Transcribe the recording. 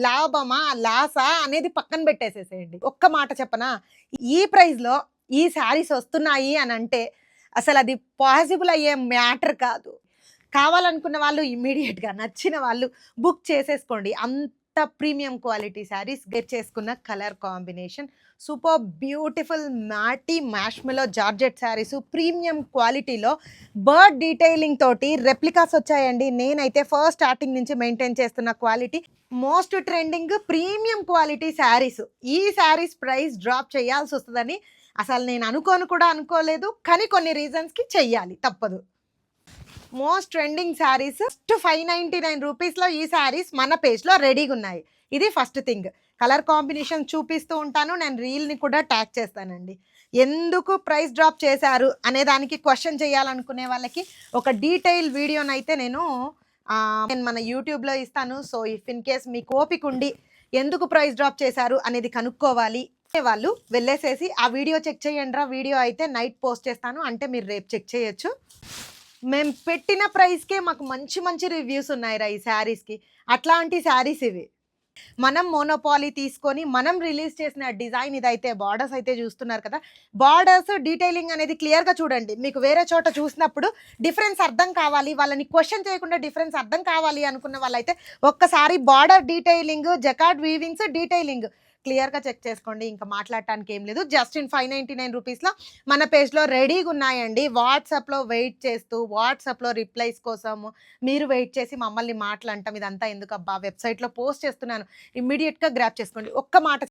లాభమా లాసా అనేది పక్కన పెట్టేసేసేయండి. ఒక్క మాట చెప్పనా, ఈ ప్రైస్‌లో ఈ శారీస్ వస్తున్నాయి అని అంటే అసలు అది పాసిబుల్ అయ్యే మ్యాటర్ కాదు. కావాలనుకున్న వాళ్ళు ఇమ్మీడియేట్‌గా నచ్చిన వాళ్ళు బుక్ చేసేసుకోండి. అంత ప్రీమియం క్వాలిటీ శారీస్ గెట్ చేసుకున్న colour combination super beautiful మ్యాటీ మ్యాష్మెలో georgette saris premium క్వాలిటీలో బర్డ్ డీటెయిలింగ్ తోటి రెప్లికాస్ వచ్చాయండి. నేనైతే ఫస్ట్ స్టార్టింగ్ నుంచి మెయింటైన్ చేస్తున్న quality most trending premium quality saris. ఈ శారీస్ ప్రైస్ డ్రాప్ చేయాల్సి వస్తుందని అసలు నేను అనుకోలేదు. కానీ కొన్ని రీజన్స్‌కి చెయ్యాలి తప్పదు. మోస్ట్ ట్రెండింగ్ శారీస్ ఫస్ట్ 599 రూపీస్‌లో ఈ శారీస్ మన పేజ్‌లో రెడీగా ఉన్నాయి. ఇది ఫస్ట్ థింగ్. కలర్ కాంబినేషన్ చూపిస్తూ ఉంటాను. నేను రీల్‌ని కూడా ట్యాగ్ చేస్తానండి. ఎందుకు ప్రైస్ డ్రాప్ చేశారు అనే దానికి క్వెషన్ చేయాలనుకునే వాళ్ళకి ఒక డీటెయిల్ వీడియోనైతే నేను మన యూట్యూబ్‌లో ఇస్తాను. సో ఇఫ్ ఇన్ కేస్ మీకు ఓపిక ఉండి ఎందుకు ప్రైస్ డ్రాప్ చేశారు అనేది కనుక్కోవాలి వాళ్ళు వెళ్ళేసేసి ఆ వీడియో చెక్ చేయండిరా. వీడియో అయితే నైట్ పోస్ట్ చేస్తాను. అంటే మీరు రేపు చెక్ చేయొచ్చు. మేము పెట్టిన ప్రైస్‌కే మాకు మంచి రివ్యూస్ ఉన్నాయిరా ఈ శారీస్‌కి. అట్లాంటి శారీస్ ఇవి. మనం మోనోపాలీ తీసుకొని మనం రిలీజ్ చేసిన డిజైన్ ఇదైతే బార్డర్స్ అయితే చూస్తున్నారు కదా. బార్డర్స్ డీటెయిలింగ్ అనేది క్లియర్‌గా చూడండి. మీకు వేరే చోట చూసినప్పుడు డిఫరెన్స్ అర్థం కావాలి, వాళ్ళని క్వెషన్ చేయకుండా డిఫరెన్స్ అర్థం కావాలి అనుకున్న వాళ్ళైతే ఒక్కసారి బార్డర్ డీటెయిలింగ్, జకార్డ్ వీవింగ్స్ డీటెయిలింగ్ క్లియర్‌గా చెక్ చేసుకోండి. ఇంకా మాట్లాడటానికి ఏం లేదు. జస్ట్ ఇన్ 599 రూపీస్‌లో మన పేజ్‌లో రెడీగా ఉన్నాయండి. వాట్సాప్‌లో వెయిట్ చేస్తూ వాట్సాప్‌లో రిప్లైస్ కోసము మీరు వెయిట్ చేసి మమ్మల్ని మాటలంటాం ఇదంతా ఎందుకబ్బా, వెబ్‌సైట్‌లో పోస్ట్ చేస్తున్నాను. ఇమ్మీడియేట్‌గా గ్రాబ్ చేసుకోండి. ఒక్క మాట